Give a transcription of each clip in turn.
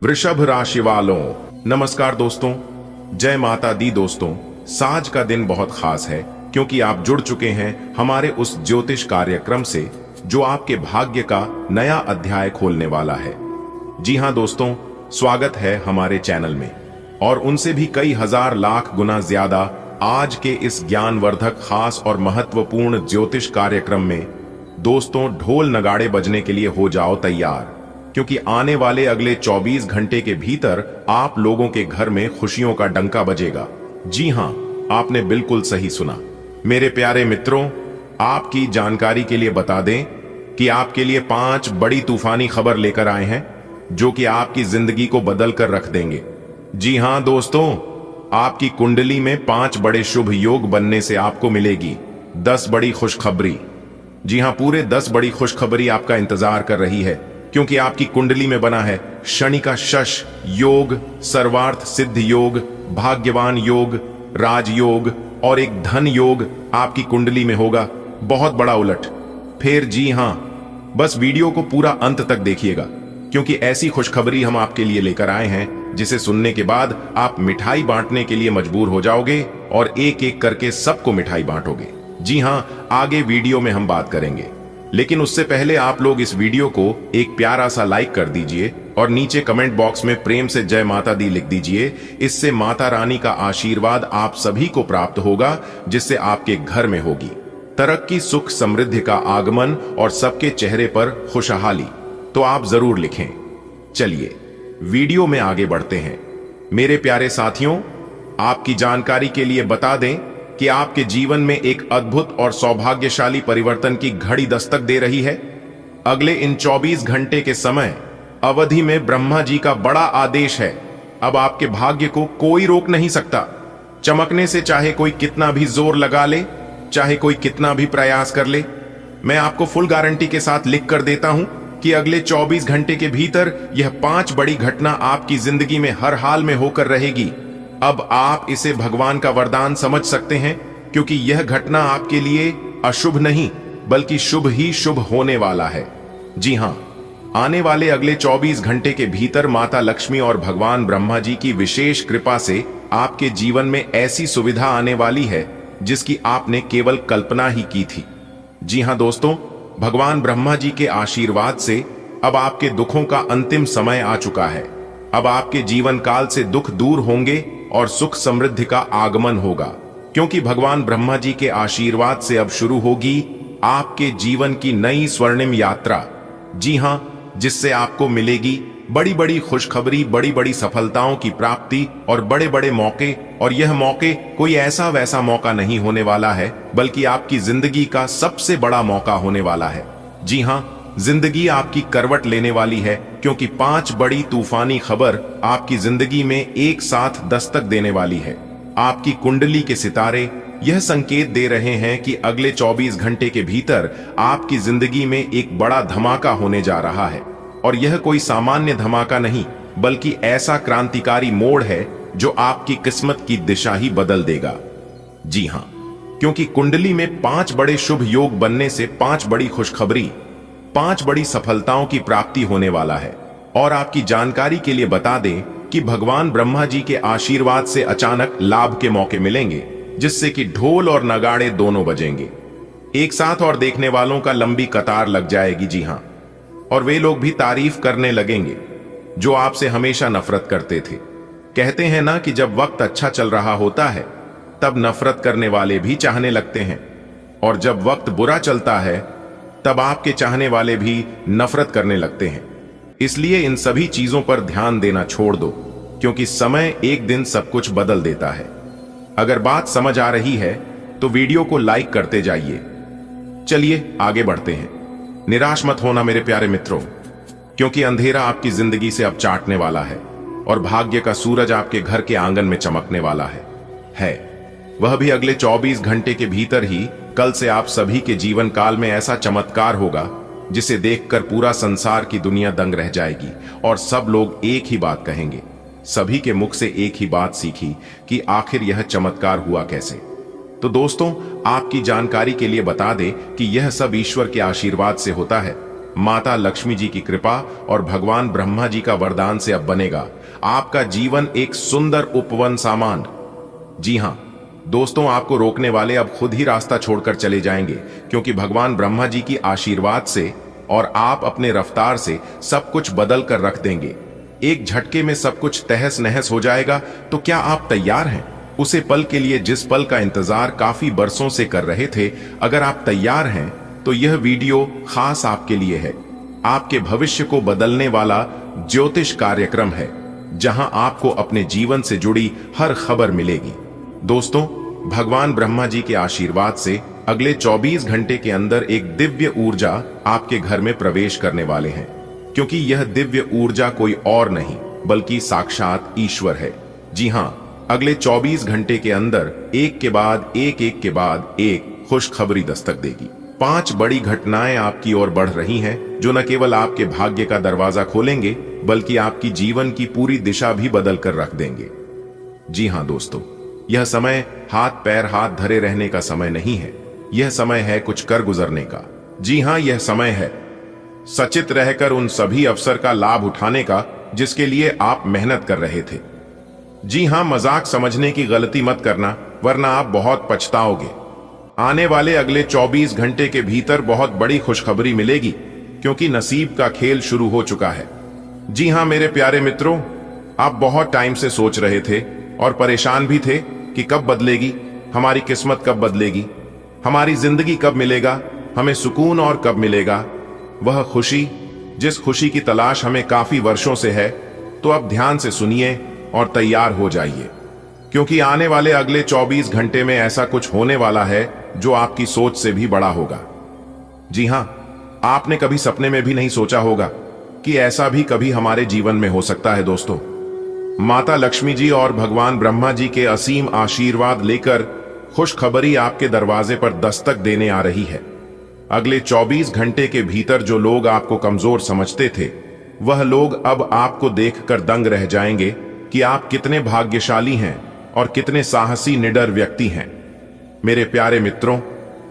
वृषभ राशि वालों, नमस्कार दोस्तों। जय माता दी दोस्तों। आज का दिन बहुत खास है क्योंकि आप जुड़ चुके हैं हमारे उस ज्योतिष कार्यक्रम से जो आपके भाग्य का नया अध्याय खोलने वाला है। जी हां दोस्तों, स्वागत है हमारे चैनल में और उनसे भी कई हजार लाख गुना ज्यादा आज के इस ज्ञानवर्धक खास और महत्वपूर्ण ज्योतिष कार्यक्रम में। दोस्तों, ढोल नगाड़े बजने के लिए हो जाओ तैयार, क्योंकि आने वाले अगले 24 घंटे के भीतर आप लोगों के घर में खुशियों का डंका बजेगा। जी हां, आपने बिल्कुल सही सुना। मेरे प्यारे मित्रों, आपकी जानकारी के लिए बता दें कि आपके लिए 5 बड़ी तूफानी खबर लेकर आए हैं जो कि आपकी जिंदगी को बदल कर रख देंगे। जी हां दोस्तों, आपकी कुंडली में 5 बड़े शुभ योग बनने से आपको मिलेगी 10 बड़ी खुशखबरी। जी हां, पूरे 10 बड़ी खुशखबरी आपका इंतजार कर रही है, क्योंकि आपकी कुंडली में बना है शनि का शश योग, सर्वार्थ सिद्ध योग, भाग्यवान योग, राजयोग और एक धन योग आपकी कुंडली में होगा। बहुत बड़ा उलट। फिर जी हां, बस वीडियो को पूरा अंत तक देखिएगा, क्योंकि ऐसी खुशखबरी हम आपके लिए लेकर आए हैं जिसे सुनने के बाद आप मिठाई बांटने के लिए मजबूर हो जाओगे और एक एक करके सबको मिठाई बांटोगे। जी हां, आगे वीडियो में हम बात करेंगे, लेकिन उससे पहले आप लोग इस वीडियो को एक प्यारा सा लाइक कर दीजिए और नीचे कमेंट बॉक्स में प्रेम से जय माता दी लिख दीजिए। इससे माता रानी का आशीर्वाद आप सभी को प्राप्त होगा, जिससे आपके घर में होगी तरक्की, सुख, समृद्धि का आगमन और सबके चेहरे पर खुशहाली। तो आप जरूर लिखें। चलिए वीडियो में आगे बढ़ते हैं। मेरे प्यारे साथियों, आपकी जानकारी के लिए बता दें कि आपके जीवन में एक अद्भुत और सौभाग्यशाली परिवर्तन की घड़ी दस्तक दे रही है। अगले इन 24 घंटे के समय अवधि में ब्रह्मा जी का बड़ा आदेश है। अब आपके भाग्य को कोई रोक नहीं सकता। चमकने से चाहे कोई कितना भी जोर लगा ले, चाहे कोई कितना भी प्रयास कर ले, मैं आपको फुल गारंटी के साथ लिख कर देता हूं कि अगले 24 घंटे के भीतर यह 5 बड़ी घटना आपकी जिंदगी में हर हाल में होकर रहेगी। अब आप इसे भगवान का वरदान समझ सकते हैं, क्योंकि यह घटना आपके लिए अशुभ नहीं बल्कि शुभ ही शुभ होने वाला है। जी हां, आने वाले अगले 24 घंटे के भीतर माता लक्ष्मी और भगवान ब्रह्मा जी की विशेष कृपा से आपके जीवन में ऐसी सुविधा आने वाली है जिसकी आपने केवल कल्पना ही की थी। जी हां दोस्तों, भगवान ब्रह्मा जी के आशीर्वाद से अब आपके दुखों का अंतिम समय आ चुका है। अब आपके जीवन काल से दुख दूर होंगे और सुख समृद्धि का आगमन होगा, क्योंकि भगवान ब्रह्मा जी के आशीर्वाद से अब शुरू होगी आपके जीवन की नई स्वर्णिम यात्रा। जी हां, जिससे आपको मिलेगी बड़ी बड़ी खुशखबरी, बड़ी बड़ी सफलताओं की प्राप्ति और बड़े बड़े मौके। और यह मौके कोई ऐसा वैसा मौका नहीं होने वाला है, बल्कि आपकी जिंदगी का सबसे बड़ा मौका होने वाला है। जी हां, जिंदगी आपकी करवट लेने वाली है, क्योंकि 5 बड़ी तूफानी खबर आपकी जिंदगी में एक साथ दस्तक देने वाली है। आपकी कुंडली के सितारे यह संकेत दे रहे हैं कि अगले 24 घंटे के भीतर आपकी जिंदगी में एक बड़ा धमाका होने जा रहा है। और यह कोई सामान्य धमाका नहीं, बल्कि ऐसा क्रांतिकारी मोड़ है जो आपकी किस्मत की दिशा ही बदल देगा। जी हां, क्योंकि कुंडली में 5 बड़े शुभ योग बनने से 5 बड़ी खुशखबरी, 5 बड़ी सफलताओं की प्राप्ति होने वाला है। और आपकी जानकारी के लिए बता दें कि भगवान ब्रह्मा जी के आशीर्वाद से अचानक लाभ के मौके मिलेंगे, जिससे कि ढोल और नगाड़े दोनों बजेंगे एक साथ और देखने वालों का लंबी कतार लग जाएगी। जी हां, और वे लोग भी तारीफ करने लगेंगे जो आपसे हमेशा नफरत करते थे। कहते हैं ना कि जब वक्त अच्छा चल रहा होता है तब नफरत करने वाले भी चाहने लगते हैं, और जब वक्त बुरा चलता है तब आपके चाहने वाले भी नफरत करने लगते हैं। इसलिए इन सभी चीजों पर ध्यान देना छोड़ दो, क्योंकि समय एक दिन सब कुछ बदल देता है। अगर बात समझ आ रही है तो वीडियो को लाइक करते जाइए। चलिए आगे बढ़ते हैं। निराश मत होना मेरे प्यारे मित्रों, क्योंकि अंधेरा आपकी जिंदगी से अब चाटने वाला है और भाग्य का सूरज आपके घर के आंगन में चमकने वाला है। वह भी अगले 24 घंटे के भीतर ही। कल से आप सभी के जीवन काल में ऐसा चमत्कार होगा जिसे देखकर पूरा संसार की दुनिया दंग रह जाएगी और सब लोग एक ही बात कहेंगे। सभी के मुख से एक ही बात सीखी कि आखिर यह चमत्कार हुआ कैसे। तो दोस्तों, आपकी जानकारी के लिए बता दें कि यह सब ईश्वर के आशीर्वाद से होता है। माता लक्ष्मी जी की कृपा और भगवान ब्रह्मा जी का वरदान से अब बनेगा आपका जीवन एक सुंदर उपवन सामान। जी हां दोस्तों, आपको रोकने वाले अब खुद ही रास्ता छोड़कर चले जाएंगे, क्योंकि भगवान ब्रह्मा जी की आशीर्वाद से और आप अपने रफ्तार से सब कुछ बदल कर रख देंगे। एक झटके में सब कुछ तहस नहस हो जाएगा। तो क्या आप तैयार हैं उसे पल के लिए, जिस पल का इंतजार काफी बरसों से कर रहे थे? अगर आप तैयार हैं तो यह वीडियो खास आपके लिए है। आपके भविष्य को बदलने वाला ज्योतिष कार्यक्रम है, जहां आपको अपने जीवन से जुड़ी हर खबर मिलेगी। दोस्तों, भगवान ब्रह्मा जी के आशीर्वाद से अगले 24 घंटे के अंदर एक दिव्य ऊर्जा आपके घर में प्रवेश करने वाले हैं, क्योंकि यह दिव्य ऊर्जा कोई और नहीं बल्कि साक्षात ईश्वर है। जी हां, अगले 24 घंटे के अंदर एक के बाद एक खुशखबरी दस्तक देगी। 5 बड़ी घटनाएं आपकी ओर बढ़ रही हैं, जो न केवल आपके भाग्य का दरवाजा खोलेंगे बल्कि आपकी जीवन की पूरी दिशा भी बदल कर रख देंगे। जी हां दोस्तों, यह समय हाथ पैर हाथ धरे रहने का समय नहीं है, यह समय है कुछ कर गुजरने का। जी हां, यह समय है सचेत रहकर उन सभी अवसर का लाभ उठाने का जिसके लिए आप मेहनत कर रहे थे। जी हां, मजाक समझने की गलती मत करना, वरना आप बहुत पछताओगे। आने वाले अगले 24 घंटे के भीतर बहुत बड़ी खुशखबरी मिलेगी, क्योंकि नसीब का खेल शुरू हो चुका है। जी हां मेरे प्यारे मित्रों, आप बहुत टाइम से सोच रहे थे और परेशान भी थे कि कब बदलेगी हमारी किस्मत, कब बदलेगी हमारी जिंदगी, कब मिलेगा हमें सुकून और कब मिलेगा वह खुशी जिस खुशी की तलाश हमें काफी वर्षों से है। तो अब ध्यान से सुनिए और तैयार हो जाइए, क्योंकि आने वाले अगले 24 घंटे में ऐसा कुछ होने वाला है जो आपकी सोच से भी बड़ा होगा। जी हां, आपने कभी सपने में भी नहीं सोचा होगा कि ऐसा भी कभी हमारे जीवन में हो सकता है। दोस्तों, माता लक्ष्मी जी और भगवान ब्रह्मा जी के असीम आशीर्वाद लेकर खुशखबरी आपके दरवाजे पर दस्तक देने आ रही है। अगले 24 घंटे के भीतर जो लोग आपको कमजोर समझते थे, वह लोग अब आपको देखकर दंग रह जाएंगे कि आप कितने भाग्यशाली हैं और कितने साहसी निडर व्यक्ति हैं। मेरे प्यारे मित्रों,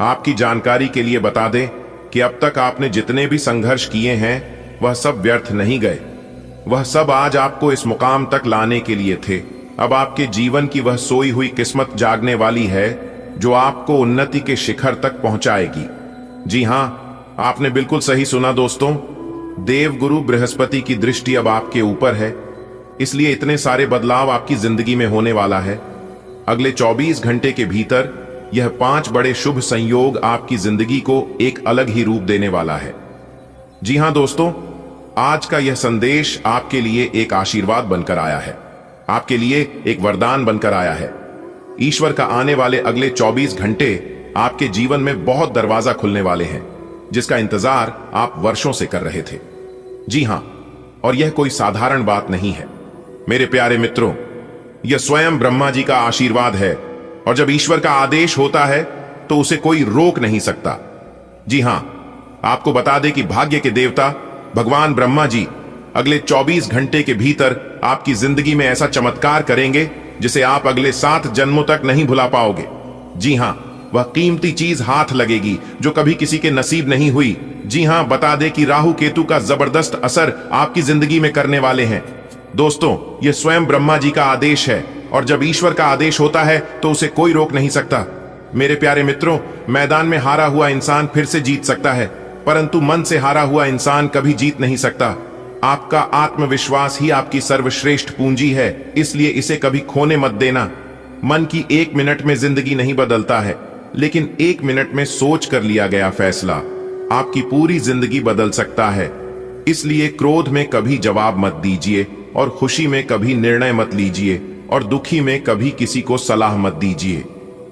आपकी जानकारी के लिए बता दें कि अब तक आपने जितने भी संघर्ष किए हैं वह सब व्यर्थ नहीं गए। वह सब आज आपको इस मुकाम तक लाने के लिए थे। अब आपके जीवन की वह सोई हुई किस्मत जागने वाली है जो आपको उन्नति के शिखर तक पहुंचाएगी। जी हां, आपने बिल्कुल सही सुना दोस्तों, देवगुरु बृहस्पति की दृष्टि अब आपके ऊपर है, इसलिए इतने सारे बदलाव आपकी जिंदगी में होने वाला है। अगले 24 घंटे के भीतर यह 5 बड़े शुभ संयोग आपकी जिंदगी को एक अलग ही रूप देने वाला है। जी हां दोस्तों, आज का यह संदेश आपके लिए एक आशीर्वाद बनकर आया है, आपके लिए एक वरदान बनकर आया है। ईश्वर का आने वाले अगले 24 घंटे आपके जीवन में बहुत दरवाजा खुलने वाले हैं, जिसका इंतजार आप वर्षों से कर रहे थे। जी हां, और यह कोई साधारण बात नहीं है मेरे प्यारे मित्रों, यह स्वयं ब्रह्मा जी का आशीर्वाद है, और जब ईश्वर का आदेश होता है तो उसे कोई रोक नहीं सकता। जी हां, आपको बता दें कि भाग्य के देवता भगवान ब्रह्मा जी अगले 24 घंटे के भीतर आपकी जिंदगी में ऐसा चमत्कार करेंगे जिसे आप अगले 7 जन्मों तक नहीं भुला पाओगे। जी हां, वह कीमती चीज हाथ लगेगी जो कभी किसी के नसीब नहीं हुई। जी हां, बता दें कि राहु केतु का जबरदस्त असर आपकी जिंदगी में करने वाले हैं। दोस्तों, यह स्वयं ब्रह्मा जी का आदेश है, और जब ईश्वर का आदेश होता है तो उसे कोई रोक नहीं सकता। मेरे प्यारे मित्रों, मैदान में हारा हुआ इंसान फिर से जीत सकता है, परंतु मन से हारा हुआ इंसान कभी जीत नहीं सकता। आपका आत्मविश्वास ही आपकी सर्वश्रेष्ठ पूंजी है, इसलिए इसे कभी खोने मत देना। मन की 1 मिनट में जिंदगी नहीं बदलता है, लेकिन 1 मिनट में सोच कर लिया गया फैसला आपकी पूरी जिंदगी बदल सकता है। इसलिए क्रोध में कभी जवाब मत दीजिए, और खुशी में कभी निर्णय मत लीजिए, और दुखी में कभी किसी को सलाह मत दीजिए।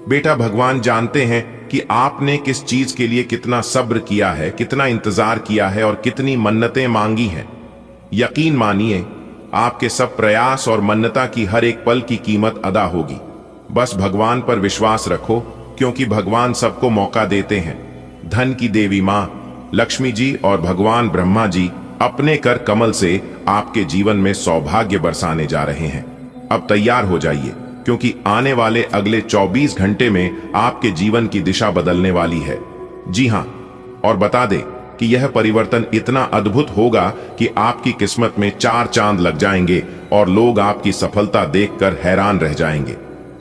बेटा, भगवान जानते हैं कि आपने किस चीज के लिए कितना सब्र किया है, कितना इंतजार किया है और कितनी मन्नतें मांगी हैं। यकीन मानिए, आपके सब प्रयास और मन्नता की हर एक पल की कीमत अदा होगी। बस भगवान पर विश्वास रखो, क्योंकि भगवान सबको मौका देते हैं। धन की देवी मां लक्ष्मी जी और भगवान ब्रह्मा जी अपने कर कमल से आपके जीवन में सौभाग्य बरसाने जा रहे हैं। अब तैयार हो जाइए, क्योंकि आने वाले अगले 24 घंटे में आपके जीवन की दिशा बदलने वाली है। जी हां, और बता दें कि यह परिवर्तन इतना अद्भुत होगा कि आपकी किस्मत में 4 चांद लग जाएंगे और लोग आपकी सफलता देखकर हैरान रह जाएंगे।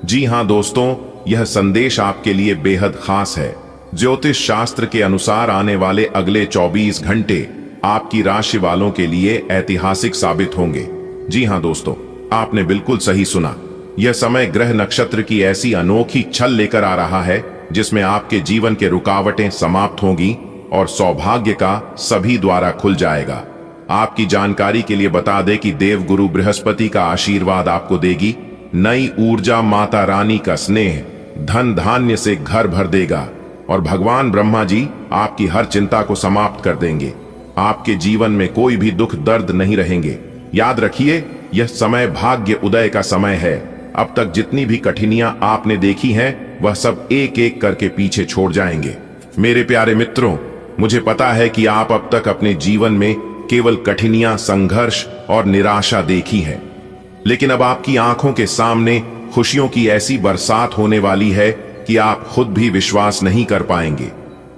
जी हां दोस्तों, यह संदेश आपके लिए बेहद खास है। ज्योतिष शास्त्र के अनुसार आने वाले अगले 24 घंटे आपकी राशि वालों के लिए ऐतिहासिक साबित होंगे। जी हां दोस्तों, आपने बिल्कुल सही सुना। यह समय ग्रह नक्षत्र की ऐसी अनोखी छल लेकर आ रहा है जिसमें आपके जीवन के रुकावटें समाप्त होंगी और सौभाग्य का सभी द्वारा खुल जाएगा। आपकी जानकारी के लिए बता दें कि देवगुरु बृहस्पति का आशीर्वाद आपको देगी। नई ऊर्जा, माता रानी का स्नेह धन धान्य से घर भर देगा और भगवान ब्रह्मा जी आपकी हर चिंता को समाप्त कर देंगे। आपके जीवन में कोई भी दुख दर्द नहीं रहेंगे। याद रखिए, यह समय भाग्य उदय का समय है। अब तक जितनी भी कठिनाइयां आपने देखी हैं, वह सब एक एक करके पीछे छोड़ जाएंगे। मेरे प्यारे मित्रों, मुझे पता है कि आप अब तक अपने जीवन में केवल कठिनाइयां, संघर्ष और निराशा देखी है, लेकिन अब आपकी आंखों के सामने खुशियों की ऐसी बरसात होने वाली है कि आप खुद भी विश्वास नहीं कर पाएंगे।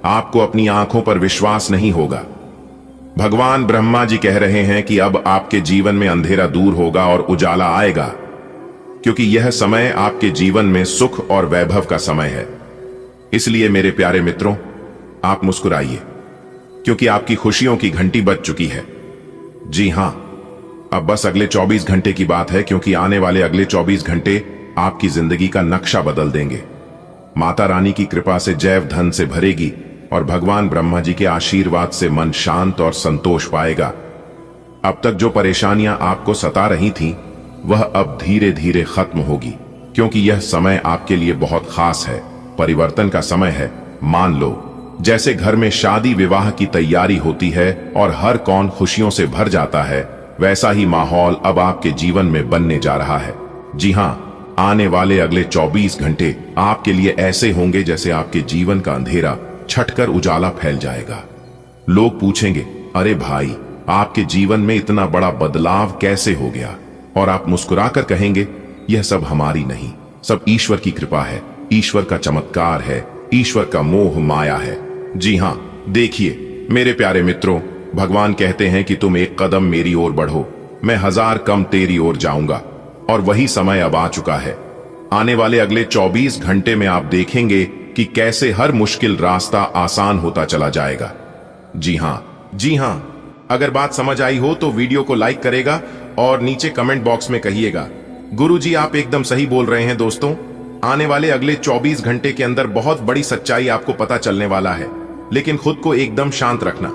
आपको अपनी आंखों पर विश्वास नहीं होगा। भगवान ब्रह्मा जी कह रहे हैं कि अब आपके जीवन में अंधेरा दूर होगा और उजाला आएगा, क्योंकि यह समय आपके जीवन में सुख और वैभव का समय है। इसलिए मेरे प्यारे मित्रों, आप मुस्कुराइए, क्योंकि आपकी खुशियों की घंटी बज चुकी है। जी हां, अब बस अगले 24 घंटे की बात है, क्योंकि आने वाले अगले 24 घंटे आपकी जिंदगी का नक्शा बदल देंगे। माता रानी की कृपा से जैव धन से भरेगी और भगवान ब्रह्मा जी के आशीर्वाद से मन शांत और संतोष पाएगा। अब तक जो परेशानियां आपको सता रही थीं, वह अब धीरे धीरे खत्म होगी, क्योंकि यह समय आपके लिए बहुत खास है। परिवर्तन का समय है। मान लो जैसे घर में शादी विवाह की तैयारी होती है और हर कौन खुशियों से भर जाता है, वैसा ही माहौल अब आपके जीवन में बनने जा रहा है। जी हां, आने वाले अगले 24 घंटे आपके लिए ऐसे होंगे जैसे आपके जीवन का अंधेरा छटकर उजाला फैल जाएगा। लोग पूछेंगे, अरे भाई, आपके जीवन में इतना बड़ा बदलाव कैसे हो गया? और आप मुस्कुराकर कहेंगे, यह सब हमारी नहीं, सब ईश्वर की कृपा है, ईश्वर का चमत्कार है, ईश्वर का मोह माया है। जी हां, देखिए मेरे प्यारे मित्रों, भगवान कहते हैं कि तुम एक कदम मेरी ओर बढ़ो, मैं 1000 कम तेरी ओर जाऊंगा। और वही समय अब आ चुका है। आने वाले अगले 24 घंटे में आप देखेंगे कि कैसे हर मुश्किल रास्ता आसान होता चला जाएगा। जी हां, अगर बात समझ आई हो तो वीडियो को लाइक करेगा और नीचे कमेंट बॉक्स में कहिएगा, गुरुजी आप एकदम सही बोल रहे हैं। दोस्तों, आने वाले अगले 24 घंटे के अंदर बहुत बड़ी सच्चाई आपको पता चलने वाला है, लेकिन खुद को एकदम शांत रखना।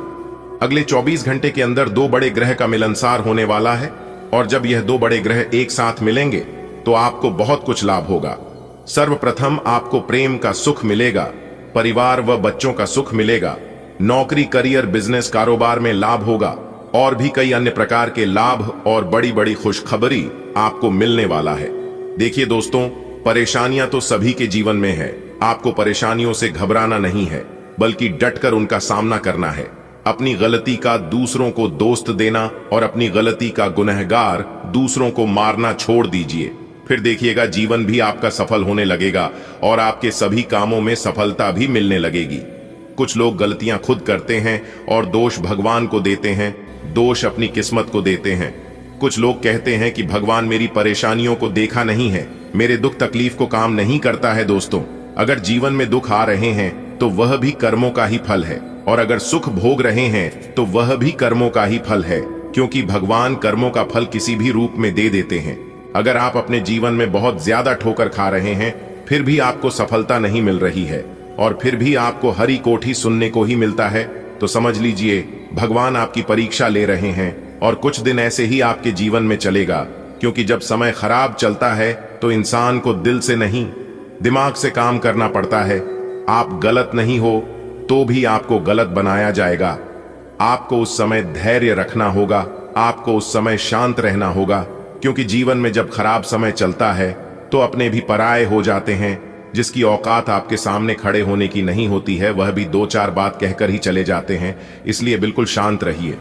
अगले 24 घंटे के अंदर 2 बड़े ग्रह का मिलनसार होने वाला है, और जब यह 2 बड़े ग्रह एक साथ मिलेंगे तो आपको बहुत कुछ लाभ होगा। सर्वप्रथम आपको प्रेम का सुख मिलेगा, परिवार व बच्चों का सुख मिलेगा, नौकरी, करियर, बिजनेस, कारोबार में लाभ होगा, और भी कई अन्य प्रकार के लाभ और बड़ी बड़ी खुशखबरी आपको मिलने वाला है। देखिए दोस्तों, परेशानियां तो सभी के जीवन में है। आपको परेशानियों से घबराना नहीं है, बल्कि डटकर उनका सामना करना है। अपनी गलती का दूसरों को दोस्त देना और अपनी गलती का गुनहगार दूसरों को मारना छोड़ दीजिए। फिर देखिएगा जीवन भी आपका सफल होने लगेगा और आपके सभी कामों में सफलता भी मिलने लगेगी। कुछ लोग गलतियां खुद करते हैं और दोष भगवान को देते हैं, दोष अपनी किस्मत को देते हैं। कुछ लोग कहते हैं कि भगवान मेरी परेशानियों को देखा नहीं है, मेरे दुख तकलीफ को काम नहीं करता है। दोस्तों, अगर जीवन में दुख आ रहे हैं तो वह भी कर्मों का ही फल है, और अगर सुख भोग रहे हैं तो वह भी कर्मों का ही फल है, क्योंकि भगवान कर्मों का फल किसी भी रूप में दे देते हैं। अगर आप अपने जीवन में बहुत ज्यादा ठोकर खा रहे हैं, फिर भी आपको सफलता नहीं मिल रही है, और फिर भी आपको हरी कोठी सुनने को ही मिलता है, तो समझ लीजिए भगवान आपकी परीक्षा ले रहे हैं। और कुछ दिन ऐसे ही आपके जीवन में चलेगा, क्योंकि जब समय खराब चलता है तो इंसान को दिल से नहीं, दिमाग से काम करना पड़ता है। आप गलत नहीं हो तो भी आपको गलत बनाया जाएगा। आपको उस समय धैर्य रखना होगा, आपको उस समय शांत रहना होगा, क्योंकि जीवन में जब खराब समय चलता है तो अपने भी पराये हो जाते हैं। जिसकी औकात आपके सामने खड़े होने की नहीं होती है, वह भी 2-4 बात कहकर ही चले जाते हैं। इसलिए बिल्कुल शांत रहिए।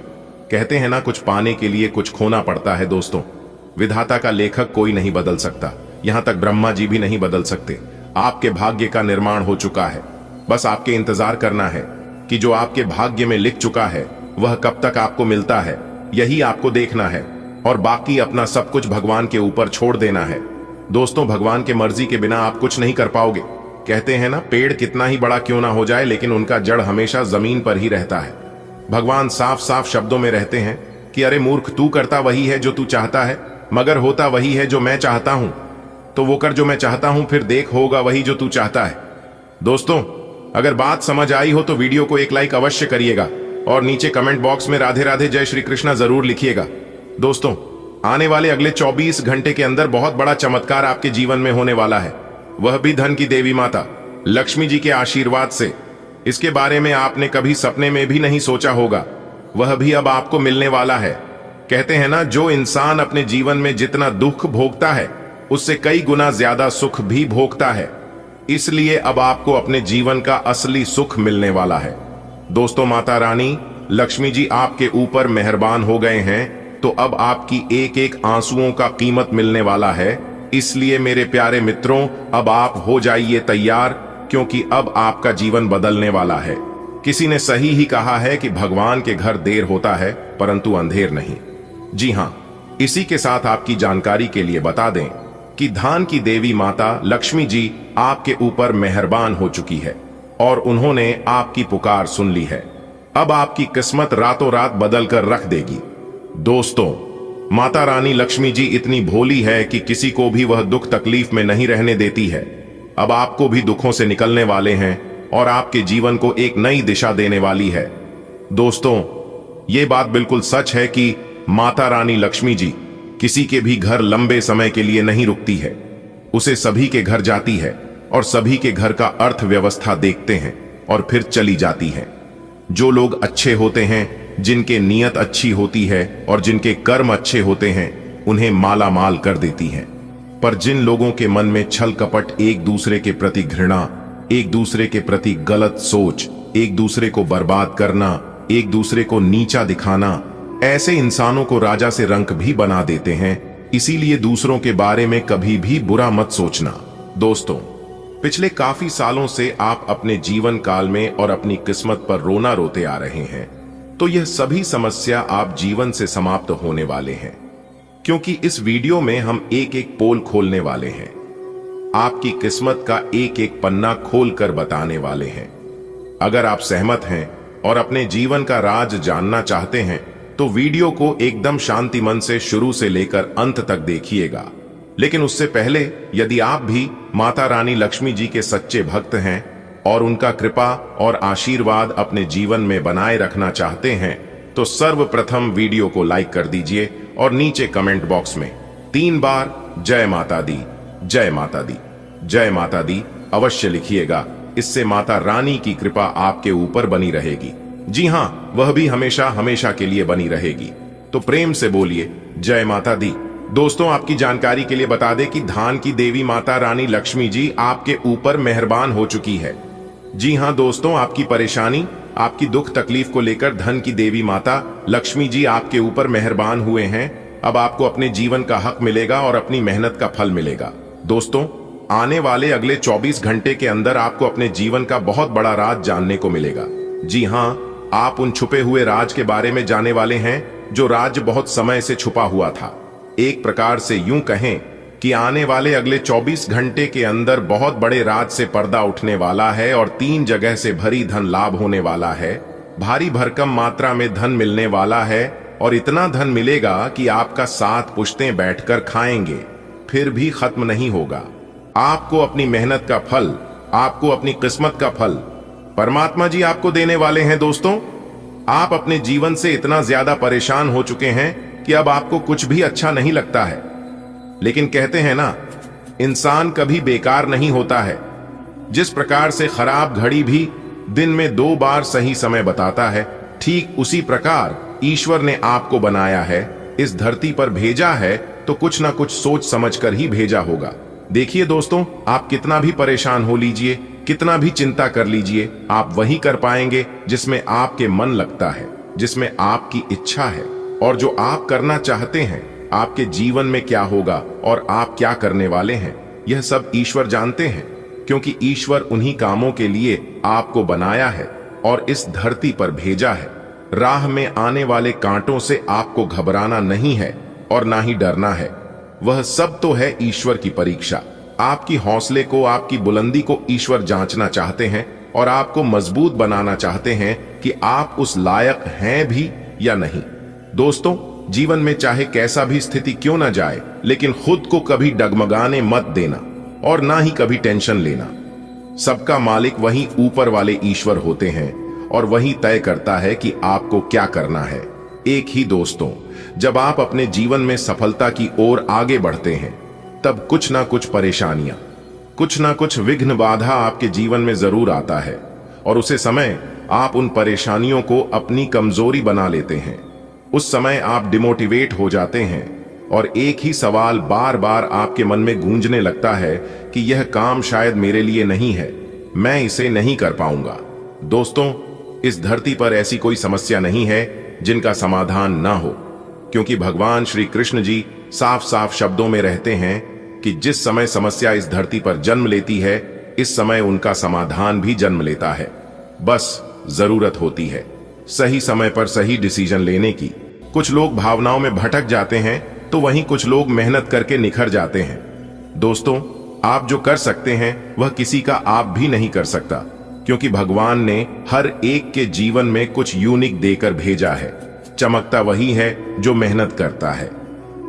कहते हैं ना, कुछ पाने के लिए कुछ खोना पड़ता है। दोस्तों, विधाता का लेखक कोई नहीं बदल सकता, यहां तक ब्रह्मा जी भी नहीं बदल सकते। आपके भाग्य का निर्माण हो चुका है, बस आपके इंतजार करना है कि जो आपके भाग्य में लिख चुका है वह कब तक आपको मिलता है, यही आपको देखना है और बाकी अपना सब कुछ भगवान के ऊपर छोड़ देना है। दोस्तों, भगवान के मर्जी के बिना आप कुछ नहीं कर पाओगे। कहते हैं ना, पेड़ कितना ही बड़ा क्यों ना हो जाए लेकिन उनका जड़ हमेशा जमीन पर ही रहता है। भगवान साफ साफ शब्दों में रहते हैं कि अरे मूर्ख, तू करता वही है जो तू चाहता है, मगर होता वही है जो मैं चाहता हूं। तो वो कर जो मैं चाहता हूं, फिर देख होगा वही जो तू चाहता है। दोस्तों, अगर बात समझ आई हो तो वीडियो को एक लाइक अवश्य करिएगा और नीचे कमेंट बॉक्स में राधे राधे जय श्री कृष्णा जरूर लिखिएगा। दोस्तों, आने वाले अगले 24 घंटे के अंदर बहुत बड़ा चमत्कार आपके जीवन में होने वाला है, वह भी धन की देवी माता लक्ष्मी जी के आशीर्वाद से। इसके बारे में आपने कभी सपने में भी नहीं सोचा होगा, वह भी अब आपको मिलने वाला है। कहते हैं ना, जो इंसान अपने जीवन में जितना दुख भोगता है उससे कई गुना ज्यादा सुख भी भोगता है। इसलिए अब आपको अपने जीवन का असली सुख मिलने वाला है। दोस्तों, माता रानी लक्ष्मी जी आपके ऊपर मेहरबान हो गए हैं, तो अब आपकी एक एक आंसुओं का कीमत मिलने वाला है। इसलिए मेरे प्यारे मित्रों, अब आप हो जाइए तैयार, क्योंकि अब आपका जीवन बदलने वाला है। किसी ने सही ही कहा है कि भगवान के घर देर होता है परंतु अंधेर नहीं। जी हां, इसी के साथ आपकी जानकारी के लिए बता दें कि धन की देवी माता लक्ष्मी जी आपके ऊपर मेहरबान हो चुकी है और उन्होंने आपकी पुकार सुन ली है। अब आपकी किस्मत रातों रात बदल कर रख देगी। दोस्तों, माता रानी लक्ष्मी जी इतनी भोली है कि किसी को भी वह दुख तकलीफ में नहीं रहने देती है। अब आपको भी दुखों से निकलने वाले हैं और आपके जीवन को एक नई दिशा देने वाली है। दोस्तों, ये बात बिल्कुल सच है कि माता रानी लक्ष्मी जी किसी के भी घर लंबे समय के लिए नहीं रुकती है। उसे सभी के घर जाती है और सभी के घर का अर्थव्यवस्था देखते हैं और फिर चली जाती है। जो लोग अच्छे होते हैं, जिनके नीयत अच्छी होती है और जिनके कर्म अच्छे होते हैं, उन्हें माला माल कर देती है। पर जिन लोगों के मन में छल कपट, एक दूसरे के प्रति घृणा, एक दूसरे के प्रति गलत सोच, एक दूसरे को बर्बाद करना, एक दूसरे को नीचा दिखाना, ऐसे इंसानों को राजा से रंक भी बना देते हैं। इसीलिए दूसरों के बारे में कभी भी बुरा मत सोचना। दोस्तों, पिछले काफी सालों से आप अपने जीवन काल में और अपनी किस्मत पर रोना रोते आ रहे हैं, तो यह सभी समस्या आप जीवन से समाप्त होने वाले हैं, क्योंकि इस वीडियो में हम एक एक पोल खोलने वाले हैं। आपकी किस्मत का एक एक पन्ना खोलकर बताने वाले हैं। अगर आप सहमत हैं और अपने जीवन का राज जानना चाहते हैं तो वीडियो को एकदम शांति मन से शुरू से लेकर अंत तक देखिएगा। लेकिन उससे पहले, यदि आप भी माता रानी लक्ष्मी जी के सच्चे भक्त हैं और उनका कृपा और आशीर्वाद अपने जीवन में बनाए रखना चाहते हैं, तो सर्वप्रथम वीडियो को लाइक कर दीजिए और नीचे कमेंट बॉक्स में 3 बार जय माता दी, जय माता दी, जय माता दी अवश्य लिखिएगा। इससे माता रानी की कृपा आपके ऊपर बनी रहेगी। जी हां, वह भी हमेशा हमेशा के लिए बनी रहेगी। तो प्रेम से बोलिए जय माता दी। दोस्तों, आपकी जानकारी के लिए बता दें कि धन की देवी माता रानी लक्ष्मी जी आपके ऊपर मेहरबान हो चुकी है। जी हां दोस्तों, आपकी परेशानी, आपकी दुख तकलीफ को लेकर धन की देवी माता लक्ष्मी जी आपके ऊपर मेहरबान हुए हैं। अब आपको अपने जीवन का हक मिलेगा और अपनी मेहनत का फल मिलेगा। दोस्तों, आने वाले अगले 24 घंटे के अंदर आपको अपने जीवन का बहुत बड़ा राज जानने को मिलेगा। जी हां, आप उन छुपे हुए राज के बारे में जानने वाले हैं जो राज बहुत समय से छुपा हुआ था। एक प्रकार से यूं कहें कि आने वाले अगले 24 घंटे के अंदर बहुत बड़े राज से पर्दा उठने वाला है और 3 जगह से भरी धन लाभ होने वाला है। भारी भरकम मात्रा में धन मिलने वाला है और इतना धन मिलेगा कि आपका 7 पुश्तें बैठकर खाएंगे, फिर भी खत्म नहीं होगा। आपको अपनी मेहनत का फल, आपको अपनी किस्मत का फल परमात्मा जी आपको देने वाले हैं। दोस्तों, आप अपने जीवन से इतना ज्यादा परेशान हो चुके हैं कि अब आपको कुछ भी अच्छा नहीं लगता है। लेकिन कहते हैं ना, इंसान कभी बेकार नहीं होता है। जिस प्रकार से खराब घड़ी भी दिन में 2 बार सही समय बताता है, ठीक उसी प्रकार ईश्वर ने आपको बनाया है, इस धरती पर भेजा है, तो कुछ ना कुछ सोच समझकर ही भेजा होगा। देखिए दोस्तों, आप कितना भी परेशान हो लीजिए, कितना भी चिंता कर लीजिए, आप वही कर पाएंगे जिसमें आपके मन लगता है, जिसमें आपकी इच्छा है और जो आप करना चाहते हैं। आपके जीवन में क्या होगा और आप क्या करने वाले हैं, यह सब ईश्वर जानते हैं, क्योंकि ईश्वर उन्हीं कामों के लिए आपको बनाया है। और इस धरती पर भेजा है। राह में आने वाले कांटों से आपको घबराना नहीं है और ना ही डरना है। वह सब तो है ईश्वर की परीक्षा। आपकी हौसले को, आपकी बुलंदी को ईश्वर जांचना चाहते हैं और आपको मजबूत बनाना चाहते हैं कि आप उस लायक हैं भी या नहीं। दोस्तों, जीवन में चाहे कैसा भी स्थिति क्यों ना जाए, लेकिन खुद को कभी डगमगाने मत देना और ना ही कभी टेंशन लेना। सबका मालिक वही ऊपर वाले ईश्वर होते हैं और वही तय करता है कि आपको क्या करना है। एक ही दोस्तों, जब आप अपने जीवन में सफलता की ओर आगे बढ़ते हैं, तब कुछ ना कुछ परेशानियां, कुछ ना कुछ विघ्न बाधा आपके जीवन में जरूर आता है और उसे समय आप उन परेशानियों को अपनी कमजोरी बना लेते हैं। उस समय आप डिमोटिवेट हो जाते हैं और एक ही सवाल बार बार आपके मन में गूंजने लगता है कि यह काम शायद मेरे लिए नहीं है, मैं इसे नहीं कर पाऊंगा। दोस्तों, इस धरती पर ऐसी कोई समस्या नहीं है जिनका समाधान ना हो, क्योंकि भगवान श्री कृष्ण जी साफ साफ शब्दों में रहते हैं कि जिस समय समस्या इस धरती पर जन्म लेती है, इस समय उनका समाधान भी जन्म लेता है। बस जरूरत होती है सही समय पर सही डिसीजन लेने की। कुछ लोग भावनाओं में भटक जाते हैं तो वहीं कुछ लोग मेहनत करके निखर जाते हैं। दोस्तों, आप जो कर सकते हैं वह किसी का आप भी नहीं कर सकता, क्योंकि भगवान ने हर एक के जीवन में कुछ यूनिक देकर भेजा है। चमकता वही है जो मेहनत करता है।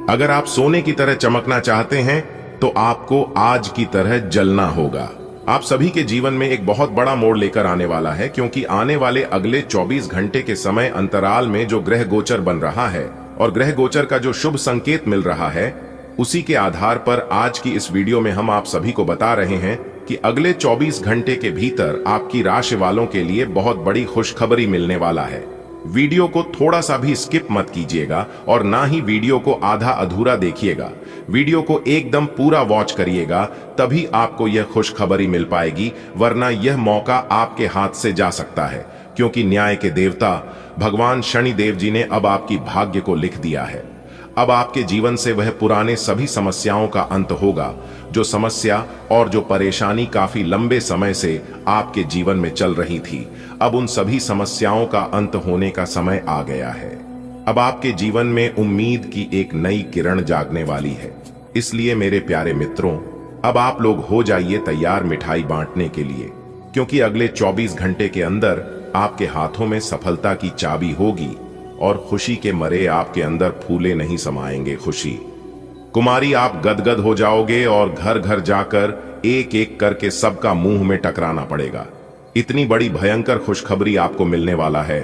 अगर आप सोने की तरह चमकना चाहते हैं तो आपको आज की तरह जलना होगा। आप सभी के जीवन में एक बहुत बड़ा मोड़ लेकर आने वाला है, क्योंकि आने वाले अगले 24 घंटे के समय अंतराल में जो ग्रह गोचर बन रहा है और ग्रह गोचर का जो शुभ संकेत मिल रहा है, उसी के आधार पर आज की इस वीडियो में हम आप सभी को बता रहे हैं कि अगले 24 घंटे के भीतर आपकी राशि वालों के लिए बहुत बड़ी खुशखबरी मिलने वाला है। वीडियो को थोड़ा सा भी स्किप मत कीजिएगा और ना ही वीडियो को आधा अधूरा देखिएगा। वीडियो को एकदम पूरा वॉच करिएगा, तभी आपको यह खुशखबरी मिल पाएगी, वरना यह मौका आपके हाथ से जा सकता है, क्योंकि न्याय के देवता भगवान शनिदेव जी ने अब आपकी भाग्य को लिख दिया है। अब आपके जीवन से वह पुराने सभी समस्याओं का अंत होगा। जो समस्या और जो परेशानी काफी लंबे समय से आपके जीवन में चल रही थी, अब उन सभी समस्याओं का अंत होने का समय आ गया है। अब आपके जीवन में उम्मीद की एक नई किरण जागने वाली है। इसलिए मेरे प्यारे मित्रों, अब आप लोग हो जाइए तैयार मिठाई बांटने के लिए, क्योंकि अगले 24 घंटे के अंदर आपके हाथों में सफलता की चाबी होगी और खुशी के मरे आपके अंदर फूले नहीं समाएंगे खुशी। कुमारी, आप गदगद हो जाओगे और घर घर जाकर एक एक करके सबका मुंह में टकराना पड़ेगा। इतनी बड़ी भयंकर खुशखबरी आपको मिलने वाला है।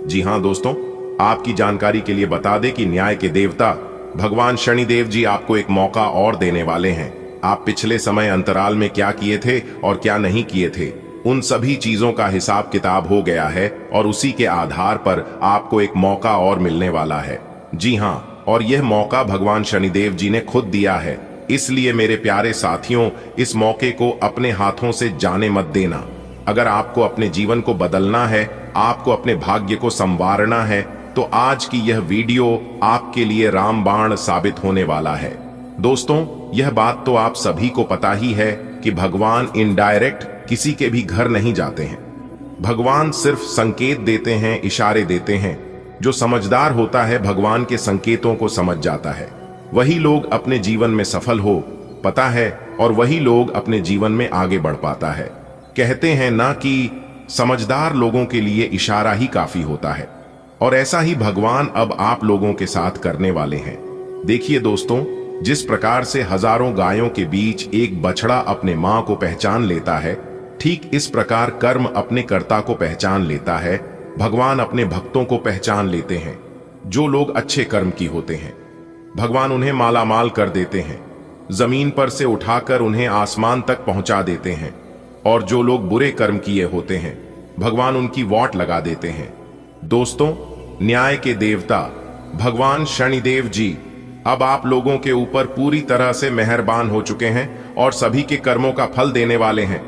जी हां दोस्तों, आपकी जानकारी के लिए बता दें कि न्याय के देवता भगवान शनिदेव जी आपको एक मौका और देने वाले हैं। आप पिछले समय अंतराल में क्या किए थे और क्या नहीं किए थे, उन सभी चीजों का हिसाब किताब हो गया है और उसी के आधार पर आपको एक मौका और मिलने वाला है। जी हां, और यह मौका भगवान शनिदेव जी ने खुद दिया है। इसलिए मेरे प्यारे साथियों, इस मौके को अपने हाथों से जाने मत देना। अगर आपको अपने जीवन को बदलना है, आपको अपने भाग्य को संवारना है, तो आज की यह वीडियो आपके लिए रामबाण साबित होने वाला है। दोस्तों, यह बात तो आप सभी को पता ही है कि भगवान इनडायरेक्ट किसी के भी घर नहीं जाते हैं। भगवान सिर्फ संकेत देते हैं, इशारे देते हैं। जो समझदार होता है भगवान के संकेतों को समझ जाता है, वही लोग अपने जीवन में सफल हो पता है, और वही लोग अपने जीवन में आगे बढ़ पाता है। कहते हैं ना कि समझदार लोगों के लिए इशारा ही काफी होता है, और ऐसा ही भगवान अब आप लोगों के साथ करने वाले हैं। देखिए दोस्तों, जिस प्रकार से हजारों गायों के बीच एक बछड़ा अपने मां को पहचान लेता है, ठीक इस प्रकार कर्म अपने कर्ता को पहचान लेता है। भगवान अपने भक्तों को पहचान लेते हैं। जो लोग अच्छे कर्म की होते हैं, भगवान उन्हें मालामाल कर देते हैं, जमीन पर से उठाकर उन्हें आसमान तक पहुंचा देते हैं। और जो लोग बुरे कर्म किए होते हैं, भगवान उनकी वाट लगा देते हैं। दोस्तों, न्याय के देवता भगवान शनिदेव जी अब आप लोगों के ऊपर पूरी तरह से मेहरबान हो चुके हैं और सभी के कर्मों का फल देने वाले हैं।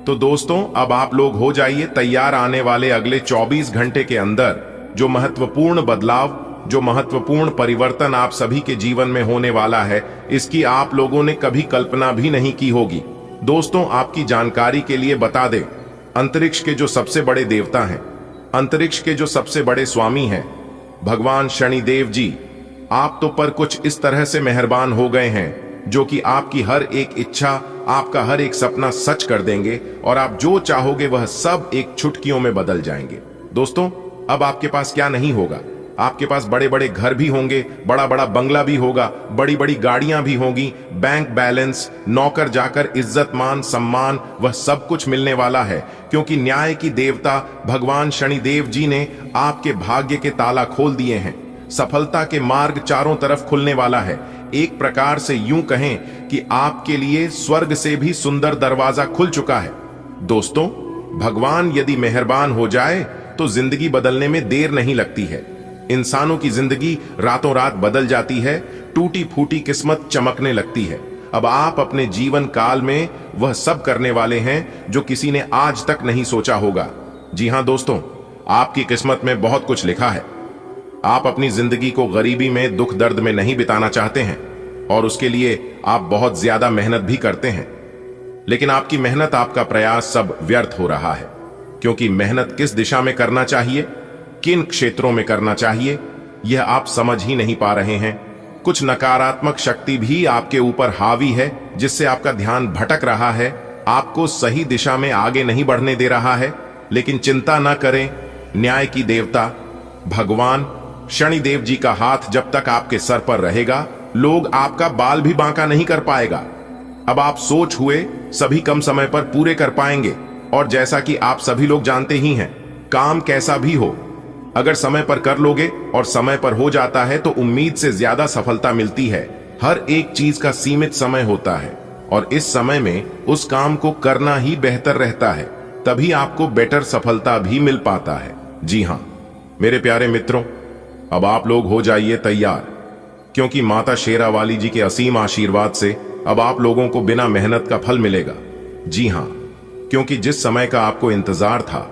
तो दोस्तों, अब आप लोग हो जाइए तैयार आने वाले अगले 24 घंटे के अंदर जो महत्वपूर्ण बदलाव, जो महत्वपूर्ण परिवर्तन आप सभी के जीवन में होने वाला है, इसकी आप लोगों ने कभी कल्पना भी नहीं की होगी। दोस्तों, आपकी जानकारी के लिए बता दें अंतरिक्ष के जो सबसे बड़े देवता हैं, अंतरिक्ष के जो सबसे बड़े स्वामी हैं, भगवान शनिदेव जी, आप तो पर कुछ इस तरह से मेहरबान हो गए हैं जो कि आपकी हर एक इच्छा, आपका हर एक सपना सच कर देंगे और आप जो चाहोगे वह सब एक चुटकियों में बदल जाएंगे। दोस्तों, अब आपके पास क्या नहीं होगा? आपके पास बड़े बड़े घर भी होंगे, बड़ा बड़ा बंगला भी होगा, बड़ी बड़ी गाड़ियां भी होंगी, बैंक बैलेंस, नौकर जाकर इज्जत मान सम्मान, वह सब कुछ मिलने वाला है, क्योंकि न्याय की देवता भगवान शनिदेव जी ने आपके भाग्य के ताला खोल दिए हैं। सफलता के मार्ग चारों तरफ खुलने वाला है। एक प्रकार से यूं कहें कि आपके लिए स्वर्ग से भी सुंदर दरवाजा खुल चुका है। दोस्तों, भगवान यदि मेहरबान हो जाए तो जिंदगी बदलने में देर नहीं लगती है। इंसानों की जिंदगी रातों रात बदल जाती है, टूटी फूटी किस्मत चमकने लगती है। अब आप अपने जीवन काल में वह सब करने वाले हैं जो किसी ने आज तक नहीं सोचा होगा। जी हां दोस्तों, आपकी किस्मत में बहुत कुछ लिखा है। आप अपनी जिंदगी को गरीबी में, दुख दर्द में नहीं बिताना चाहते हैं और उसके लिए आप बहुत ज्यादा मेहनत भी करते हैं, लेकिन आपकी मेहनत, आपका प्रयास सब व्यर्थ हो रहा है, क्योंकि मेहनत किस दिशा में करना चाहिए, किन क्षेत्रों में करना चाहिए, यह आप समझ ही नहीं पा रहे हैं। कुछ नकारात्मक शक्ति भी आपके ऊपर हावी है, जिससे आपका ध्यान भटक रहा है, आपको सही दिशा में आगे नहीं बढ़ने दे रहा है। लेकिन चिंता न करें, न्याय की देवता भगवान शनिदेव जी का हाथ जब तक आपके सर पर रहेगा, लोग आपका बाल भी बांका नहीं कर पाएगा। अब आप सोच हुए सभी कम समय पर पूरे कर पाएंगे, और जैसा कि आप सभी लोग जानते ही हैं, काम कैसा भी हो, अगर समय पर कर लोगे और समय पर हो जाता है तो उम्मीद से ज्यादा सफलता मिलती है। हर एक चीज का सीमित समय होता है और इस समय में उस काम को करना ही बेहतर रहता है, तभी आपको बेटर सफलता भी मिल पाता है। जी हां मेरे प्यारे मित्रों, अब आप लोग हो जाइए तैयार, क्योंकि माता शेरावाली जी के असीम आशीर्वाद से अब आप लोगों को बिना मेहनत का फल मिलेगा। जी हां, क्योंकि जिस समय का आपको इंतजार था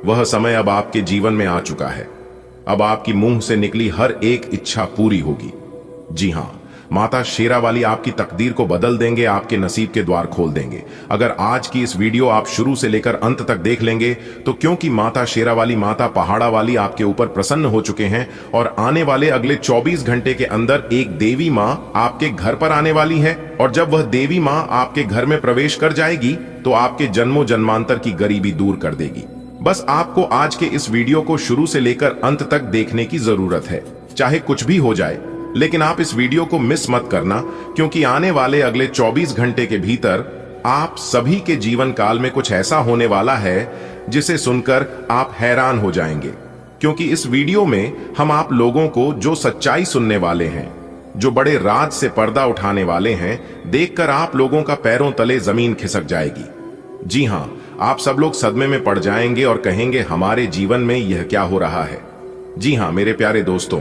वह समय अब आपके जीवन में आ चुका है। अब आपकी मुंह से निकली हर एक इच्छा पूरी होगी। जी हां, माता शेरावाली आपकी तकदीर को बदल देंगे, आपके नसीब के द्वार खोल देंगे। अगर आज की इस वीडियो आप शुरू से लेकर अंत तक देख लेंगे तो क्योंकि माता शेरावाली, माता पहाड़ा वाली आपके ऊपर प्रसन्न हो चुके हैं और आने वाले अगले 24 घंटे के अंदर एक देवी मां आपके घर पर आने वाली है, और जब वह देवी मां आपके घर में प्रवेश कर जाएगी तो आपके जन्मों जन्मांतर की गरीबी दूर कर देगी। बस आपको आज के इस वीडियो को शुरू से लेकर अंत तक देखने की जरूरत है, चाहे कुछ भी हो जाए, लेकिन आप इस वीडियो को मिस मत करना, क्योंकि आने वाले अगले 24 घंटे के भीतर आप सभी के जीवन काल में कुछ ऐसा होने वाला है जिसे सुनकर आप हैरान हो जाएंगे। क्योंकि इस वीडियो में हम आप लोगों को जो सच्चाई सुनने वाले हैं, जो बड़े राज से पर्दा उठाने वाले हैं, देखकर आप लोगों का पैरों तले जमीन खिसक जाएगी। जी हां, आप सब लोग सदमे में पड़ जाएंगे और कहेंगे हमारे जीवन में यह क्या हो रहा है। जी हां मेरे प्यारे दोस्तों,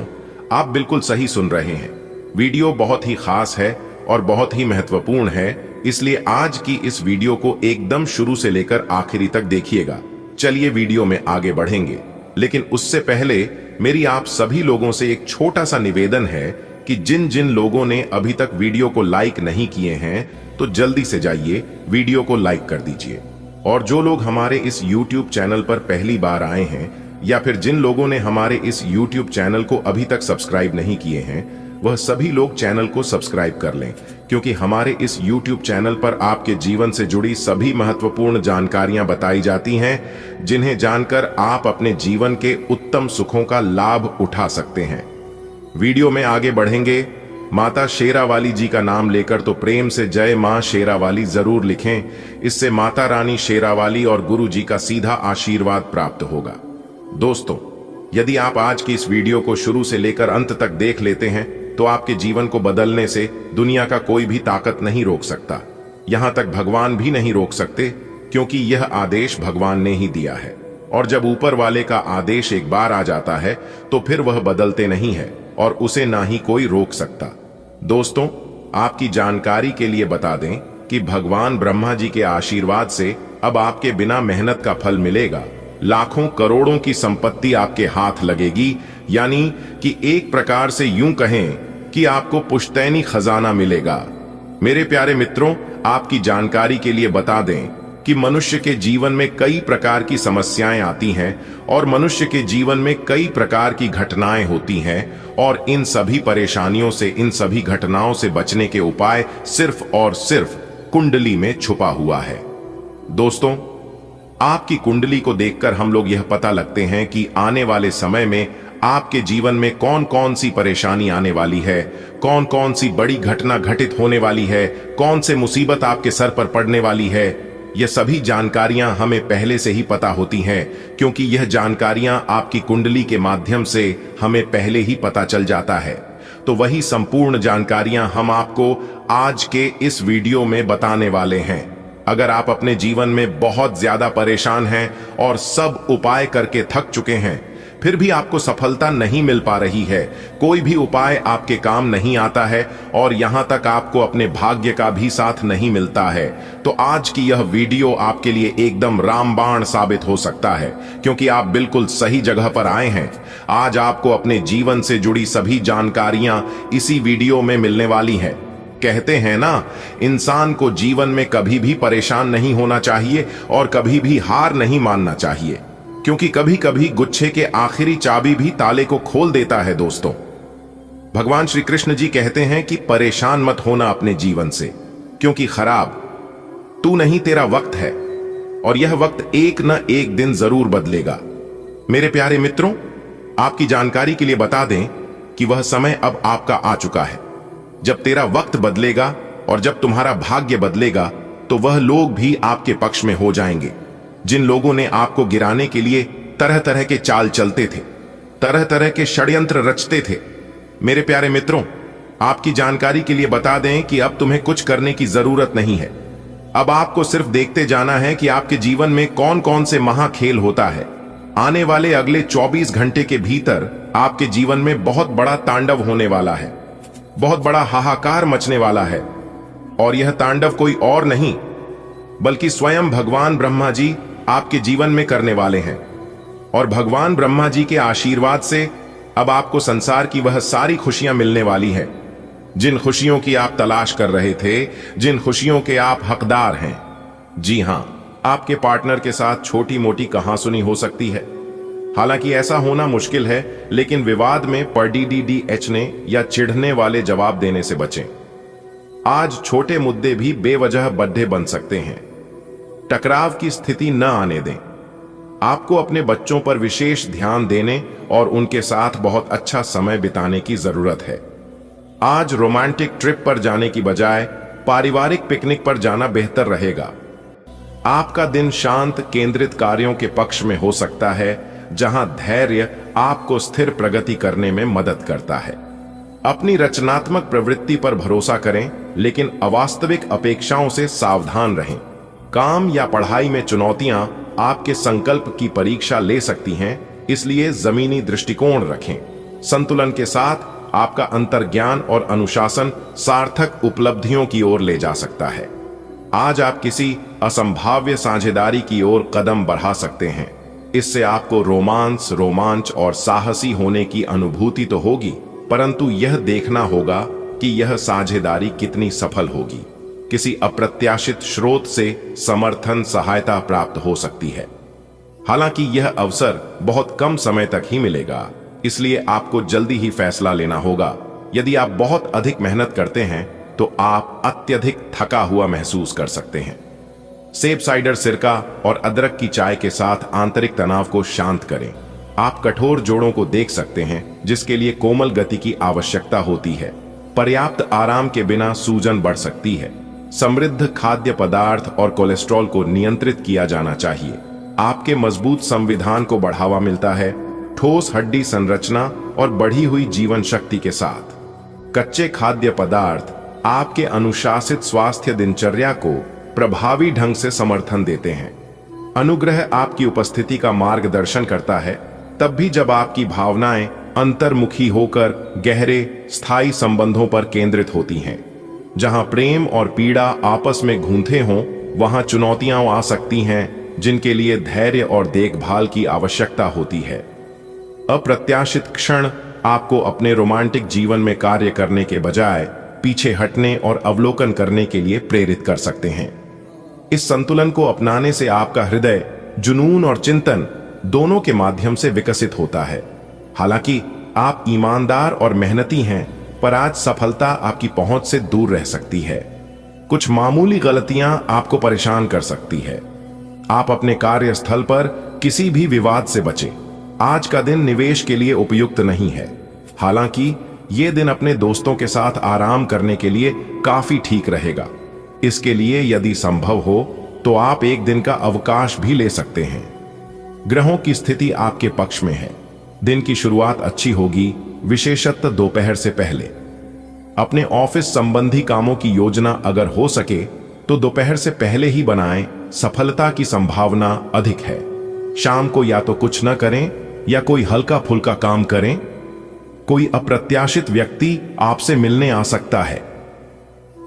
आप बिल्कुल सही सुन रहे हैं। वीडियो बहुत ही खास है और बहुत ही महत्वपूर्ण है, इसलिए आज की इस वीडियो को एकदम शुरू से लेकर आखिरी तक देखिएगा। चलिए वीडियो में आगे बढ़ेंगे, लेकिन उससे पहले मेरी आप सभी लोगों से एक छोटा सा निवेदन है कि जिन जिन लोगों ने अभी तक वीडियो को लाइक नहीं किए हैं तो जल्दी से जाइए वीडियो को लाइक कर दीजिए। और जो लोग हमारे इस YouTube चैनल पर पहली बार आए हैं, या फिर जिन लोगों ने हमारे इस YouTube चैनल को अभी तक सब्सक्राइब नहीं किए हैं, वह सभी लोग चैनल को सब्सक्राइब कर लें, क्योंकि हमारे इस YouTube चैनल पर आपके जीवन से जुड़ी सभी महत्वपूर्ण जानकारियां बताई जाती हैं, जिन्हें जानकर आप अपने जीवन के उत्तम सुखों का लाभ उठा सकते हैं। वीडियो में आगे बढ़ेंगे, माता शेरावाली जी का नाम लेकर तो प्रेम से जय मां शेरावाली जरूर लिखें, इससे माता रानी शेरावाली और गुरु जी का सीधा आशीर्वाद प्राप्त होगा। दोस्तों, यदि आप आज की इस वीडियो को शुरू से लेकर अंत तक देख लेते हैं तो आपके जीवन को बदलने से दुनिया का कोई भी ताकत नहीं रोक सकता, यहां तक भगवान भी नहीं रोक सकते, क्योंकि यह आदेश भगवान ने ही दिया है। और जब ऊपर वाले का आदेश एक बार आ जाता है तो फिर वह बदलते नहीं है और उसे ना ही कोई रोक सकता। दोस्तों, आपकी जानकारी के लिए बता दें कि भगवान ब्रह्मा जी के आशीर्वाद से अब आपके बिना मेहनत का फल मिलेगा। लाखों करोड़ों की संपत्ति आपके हाथ लगेगी, यानी कि एक प्रकार से यूं कहें कि आपको पुश्तैनी खजाना मिलेगा। मेरे प्यारे मित्रों, आपकी जानकारी के लिए बता दें कि मनुष्य के जीवन में कई प्रकार की समस्याएं आती हैं और मनुष्य के जीवन में कई प्रकार की घटनाएं होती हैं और इन सभी परेशानियों से, इन सभी घटनाओं से बचने के उपाय सिर्फ और सिर्फ कुंडली में छुपा हुआ है। दोस्तों, आपकी कुंडली को देखकर हम लोग यह पता लगते हैं कि आने वाले समय में आपके जीवन में कौन कौन सी परेशानी आने वाली है, कौन कौन सी बड़ी घटना घटित होने वाली है, कौन से मुसीबत आपके सर पर पड़ने वाली है। यह सभी जानकारियां हमें पहले से ही पता होती हैं, क्योंकि यह जानकारियां आपकी कुंडली के माध्यम से हमें पहले ही पता चल जाता है। तो वही संपूर्ण जानकारियां हम आपको आज के इस वीडियो में बताने वाले हैं। अगर आप अपने जीवन में बहुत ज्यादा परेशान हैं और सब उपाय करके थक चुके हैं, फिर भी आपको सफलता नहीं मिल पा रही है, कोई भी उपाय आपके काम नहीं आता है और यहां तक आपको अपने भाग्य का भी साथ नहीं मिलता है, तो आज की यह वीडियो आपके लिए एकदम रामबाण साबित हो सकता है, क्योंकि आप बिल्कुल सही जगह पर आए हैं। आज आपको अपने जीवन से जुड़ी सभी जानकारियां इसी वीडियो में मिलने वाली हैं। कहते हैं ना, इंसान को जीवन में कभी भी परेशान नहीं होना चाहिए और कभी भी हार नहीं मानना चाहिए, क्योंकि कभी कभी गुच्छे के आखिरी चाबी भी ताले को खोल देता है। दोस्तों, भगवान श्री कृष्ण जी कहते हैं कि परेशान मत होना अपने जीवन से, क्योंकि खराब तू नहीं, तेरा वक्त है और यह वक्त एक न एक दिन जरूर बदलेगा। मेरे प्यारे मित्रों, आपकी जानकारी के लिए बता दें कि वह समय अब आपका आ चुका है। जब तेरा वक्त बदलेगा और जब तुम्हारा भाग्य बदलेगा, तो वह लोग भी आपके पक्ष में हो जाएंगे जिन लोगों ने आपको गिराने के लिए तरह तरह के चाल चलते थे, तरह तरह के षड्यंत्र रचते थे। मेरे प्यारे मित्रों, आपकी जानकारी के लिए बता दें कि अब तुम्हें कुछ करने की जरूरत नहीं है। अब आपको सिर्फ देखते जाना है कि आपके जीवन में कौन कौन से महाखेल होता है। आने वाले अगले 24 घंटे के भीतर आपके जीवन में बहुत बड़ा तांडव होने वाला है, बहुत बड़ा हाहाकार मचने वाला है। और यह तांडव कोई और नहीं बल्कि स्वयं भगवान ब्रह्मा जी आपके जीवन में करने वाले हैं। और भगवान ब्रह्मा जी के आशीर्वाद से अब आपको संसार की वह सारी खुशियां मिलने वाली है, जिन खुशियों की आप तलाश कर रहे थे, जिन खुशियों के आप हकदार हैं। जी हां, आपके पार्टनर के साथ छोटी मोटी कहासुनी हो सकती है। हालांकि ऐसा होना मुश्किल है, लेकिन विवाद में पड़ने या चिढ़ने वाले जवाब देने से बचें। आज छोटे मुद्दे भी बेवजह बड्ढे बन सकते हैं। टकराव की स्थिति न आने दें। आपको अपने बच्चों पर विशेष ध्यान देने और उनके साथ बहुत अच्छा समय बिताने की जरूरत है। आज रोमांटिक ट्रिप पर जाने की बजाय पारिवारिक पिकनिक पर जाना बेहतर रहेगा। आपका दिन शांत केंद्रित कार्यों के पक्ष में हो सकता है, जहां धैर्य आपको स्थिर प्रगति करने में मदद करता है। अपनी रचनात्मक प्रवृत्ति पर भरोसा करें, लेकिन अवास्तविक अपेक्षाओं से सावधान रहें। काम या पढ़ाई में चुनौतियां आपके संकल्प की परीक्षा ले सकती हैं, इसलिए जमीनी दृष्टिकोण रखें। संतुलन के साथ आपका अंतर्ज्ञान और अनुशासन सार्थक उपलब्धियों की ओर ले जा सकता है। आज आप किसी असंभाव्य साझेदारी की ओर कदम बढ़ा सकते हैं। इससे आपको रोमांच और साहसी होने की अनुभूति तो होगी, परंतु यह देखना होगा कि यह साझेदारी कितनी सफल होगी। किसी अप्रत्याशित स्रोत से समर्थन सहायता प्राप्त हो सकती है। हालांकि यह अवसर बहुत कम समय तक ही मिलेगा, इसलिए आपको जल्दी ही फैसला लेना होगा। यदि आप बहुत अधिक मेहनत करते हैं तो आप अत्यधिक थका हुआ महसूस कर सकते हैं। सेब साइडर सिरका और अदरक की चाय के साथ आंतरिक तनाव को शांत करें। आप कठोर जोड़ों को देख सकते हैं, जिसके लिए कोमल गति की आवश्यकता होती है। पर्याप्त आराम के बिना सूजन बढ़ सकती है। समृद्ध खाद्य पदार्थ और कोलेस्ट्रॉल को नियंत्रित किया जाना चाहिए। आपके मजबूत संविधान को बढ़ावा मिलता है, ठोस हड्डी संरचना और बढ़ी हुई जीवन शक्ति के साथ। कच्चे खाद्य पदार्थ आपके अनुशासित स्वास्थ्य दिनचर्या को प्रभावी ढंग से समर्थन देते हैं। अनुग्रह आपकी उपस्थिति का मार्गदर्शन करता है, तब भी जब आपकी भावनाएं अंतर्मुखी होकर गहरे स्थायी संबंधों पर केंद्रित होती हैं। जहां प्रेम और पीड़ा आपस में घूंथे हों, वहां चुनौतियां आ सकती हैं जिनके लिए धैर्य और देखभाल की आवश्यकता होती है। अप्रत्याशित क्षण आपको अपने रोमांटिक जीवन में कार्य करने के बजाय पीछे हटने और अवलोकन करने के लिए प्रेरित कर सकते हैं। इस संतुलन को अपनाने से आपका हृदय जुनून और चिंतन दोनों के माध्यम से विकसित होता है। हालांकि आप ईमानदार और मेहनती हैं, पर आज सफलता आपकी पहुंच से दूर रह सकती है। कुछ मामूली गलतियां आपको परेशान कर सकती है। आप अपने कार्यस्थल पर किसी भी विवाद से बचें। आज का दिन निवेश के लिए उपयुक्त नहीं है। हालांकि यह दिन अपने दोस्तों के साथ आराम करने के लिए काफी ठीक रहेगा। इसके लिए यदि संभव हो तो आप एक दिन का अवकाश भी ले सकते हैं। ग्रहों की स्थिति आपके पक्ष में है। दिन की शुरुआत अच्छी होगी, विशेषतः दोपहर से पहले। अपने ऑफिस संबंधी कामों की योजना अगर हो सके तो दोपहर से पहले ही बनाएं, सफलता की संभावना अधिक है। शाम को या तो कुछ न करें या कोई हल्का फुल्का काम करें। कोई अप्रत्याशित व्यक्ति आपसे मिलने आ सकता है।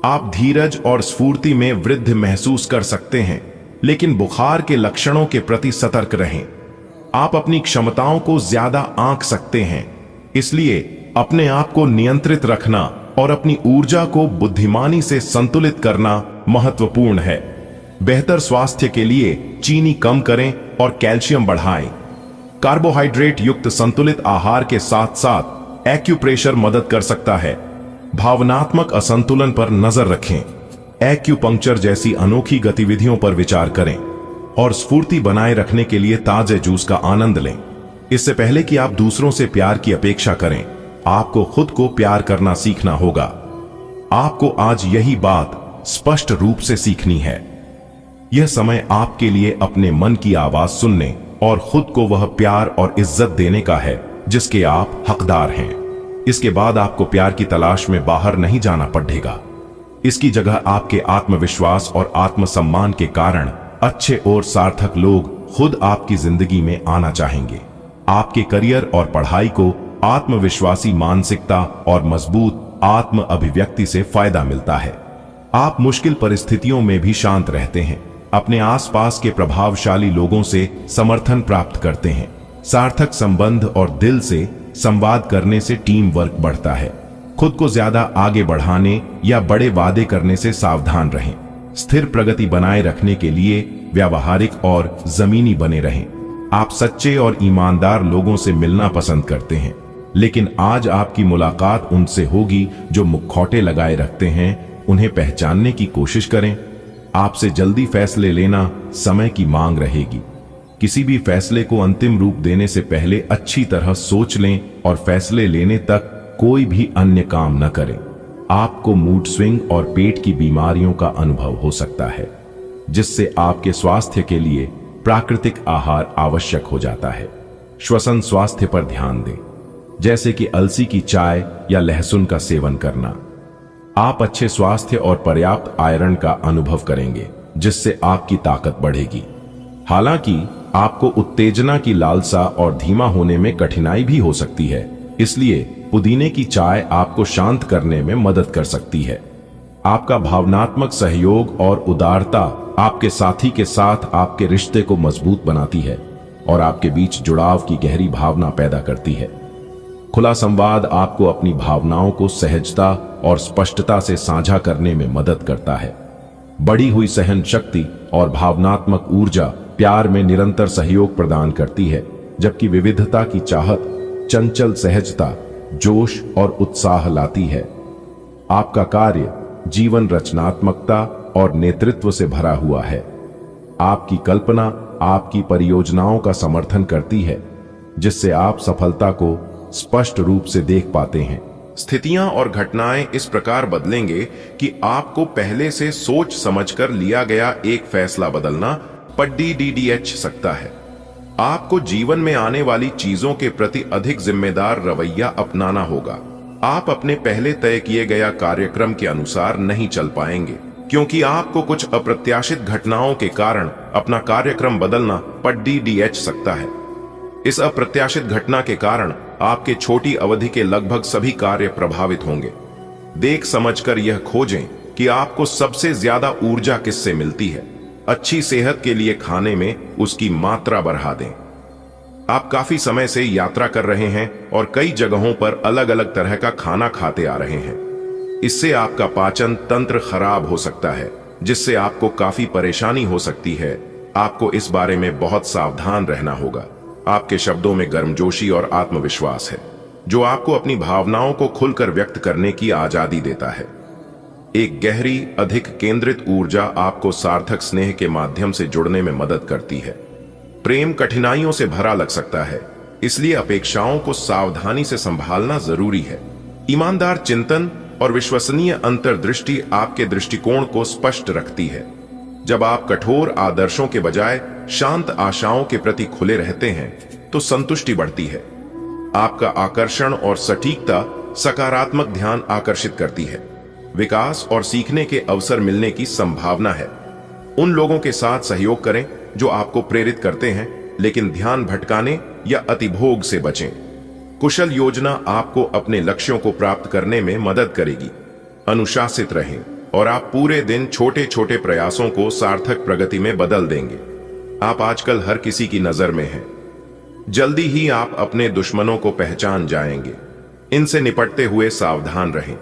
आप धीरज और स्फूर्ति में वृद्धि महसूस कर सकते हैं, लेकिन बुखार के लक्षणों के प्रति सतर्क रहें। आप अपनी क्षमताओं को ज्यादा आंक सकते हैं, इसलिए अपने आप को नियंत्रित रखना और अपनी ऊर्जा को बुद्धिमानी से संतुलित करना महत्वपूर्ण है। बेहतर स्वास्थ्य के लिए चीनी कम करें और कैल्शियम बढ़ाएं। कार्बोहाइड्रेट युक्त संतुलित आहार के साथ साथ एक्यूप्रेशर मदद कर सकता है। भावनात्मक असंतुलन पर नजर रखें। एक्यूपंक्चर जैसी अनोखी गतिविधियों पर विचार करें और स्फूर्ति बनाए रखने के लिए ताजे जूस का आनंद लें। इससे पहले कि आप दूसरों से प्यार की अपेक्षा करें, आपको खुद को प्यार करना सीखना होगा। आपको आज यही बात स्पष्ट रूप से सीखनी है। यह समय आपके लिए अपने मन की आवाज सुनने और खुद को वह प्यार और इज्जत देने का है जिसके आप हकदार हैं। इसके बाद आपको प्यार की तलाश में बाहर नहीं जाना पड़ेगा। इसकी जगह आपके आत्मविश्वास और आत्मसम्मान के कारण अच्छे और सार्थक लोग खुद आपकी जिंदगी में आना चाहेंगे। आपके करियर और पढ़ाई को आत्मविश्वासी मानसिकता और मजबूत आत्म अभिव्यक्ति से फायदा मिलता है। आप मुश्किल परिस्थितियों में भी शांत रहते हैं। अपने आसपास के प्रभावशाली लोगों से समर्थन प्राप्त करते हैं। सार्थक संबंध और दिल से संवाद करने से टीम वर्क बढ़ता है। खुद को ज्यादा आगे बढ़ाने या बड़े वादे करने से सावधान रहें। स्थिर प्रगति बनाए रखने के लिए व्यावहारिक और जमीनी बने रहें। आप सच्चे और ईमानदार लोगों से मिलना पसंद करते हैं, लेकिन आज आपकी मुलाकात उनसे होगी जो मुखौटे लगाए रखते हैं। उन्हें पहचानने की कोशिश करें। आपसे जल्दी फैसले लेना समय की मांग रहेगी। किसी भी फैसले को अंतिम रूप देने से पहले अच्छी तरह सोच लें और फैसले लेने तक कोई भी अन्य काम न करें। आपको मूड स्विंग और पेट की बीमारियों का अनुभव हो सकता है, जिससे आपके स्वास्थ्य के लिए प्राकृतिक आहार आवश्यक हो जाता है। श्वसन स्वास्थ्य पर ध्यान दें, जैसे कि अलसी की चाय या लहसुन का सेवन करना। आप अच्छे स्वास्थ्य और पर्याप्त आयरन का अनुभव करेंगे, जिससे आपकी ताकत बढ़ेगी। हालांकि आपको उत्तेजना की लालसा और धीमा होने में कठिनाई भी हो सकती है, इसलिए पुदीने की चाय आपको शांत करने में मदद कर सकती है। आपका भावनात्मक सहयोग और उदारता आपके साथी के साथ आपके रिश्ते को मजबूत बनाती है और आपके बीच जुड़ाव की गहरी भावना पैदा करती है। खुला संवाद आपको अपनी भावनाओं को सहजता और स्पष्टता से साझा करने में मदद करता है। बढ़ी हुई सहन शक्ति और भावनात्मक ऊर्जा प्यार में निरंतर सहयोग प्रदान करती है, जबकि विविधता की चाहत चंचल सहजता, जोश और उत्साह लाती है। आपका कार्य जीवन रचनात्मकता और नेतृत्व से भरा हुआ है। आपकी कल्पना आपकी परियोजनाओं का समर्थन करती है, जिससे आप सफलता को स्पष्ट रूप से देख पाते हैं। स्थितियां और घटनाएं इस प्रकार बदलेंगे कि आपको पहले से सोच समझकर लिया गया एक फैसला बदलना पड़ सकता है। आपको जीवन में आने वाली चीजों के प्रति अधिक जिम्मेदार रवैया अपनाना होगा। आप अपने पहले तय किए गया कार्यक्रम के अनुसार नहीं चल पाएंगे, क्योंकि आपको कुछ अप्रत्याशित घटनाओं के कारण अपना कार्यक्रम बदलना पड़ सकता है। इस अप्रत्याशित घटना के कारण आपके छोटी अवधि के लगभग सभी कार्य प्रभावित होंगे। देख समझकर यह खोजें कि आपको सबसे ज्यादा ऊर्जा किससे मिलती है। अच्छी सेहत के लिए खाने में उसकी मात्रा बढ़ा दें। आप काफी समय से यात्रा कर रहे हैं और कई जगहों पर अलग अलग तरह का खाना खाते आ रहे हैं। इससे आपका पाचन तंत्र खराब हो सकता है। जिससे आपको काफी परेशानी हो सकती है। आपको इस बारे में बहुत सावधान रहना होगा। आपके शब्दों में गर्मजोशी और आत्मविश्वास है, जो आपको अपनी भावनाओं को खुलकर व्यक्त करने की आजादी देता है। एक गहरी, अधिक केंद्रित ऊर्जा आपको सार्थक स्नेह के माध्यम से जुड़ने में मदद करती है। प्रेम कठिनाइयों से भरा लग सकता है, इसलिए अपेक्षाओं को सावधानी से संभालना जरूरी है। ईमानदार चिंतन और विश्वसनीय अंतर्दृष्टि आपके दृष्टिकोण को स्पष्ट रखती है। जब आप कठोर आदर्शों के बजाय शांत आशाओं के प्रति खुले रहते हैं तो संतुष्टि बढ़ती है। आपका आकर्षण और सटीकता सकारात्मक ध्यान आकर्षित करती है। विकास और सीखने के अवसर मिलने की संभावना है। उन लोगों के साथ सहयोग करें जो आपको प्रेरित करते हैं, लेकिन ध्यान भटकाने या अतिभोग से बचें। कुशल योजना आपको अपने लक्ष्यों को प्राप्त करने में मदद करेगी। अनुशासित रहें और आप पूरे दिन छोटे छोटे प्रयासों को सार्थक प्रगति में बदल देंगे। आप आजकल हर किसी की नजर में हैं। जल्दी ही आप अपने दुश्मनों को पहचान जाएंगे। इनसे निपटते हुए सावधान रहें,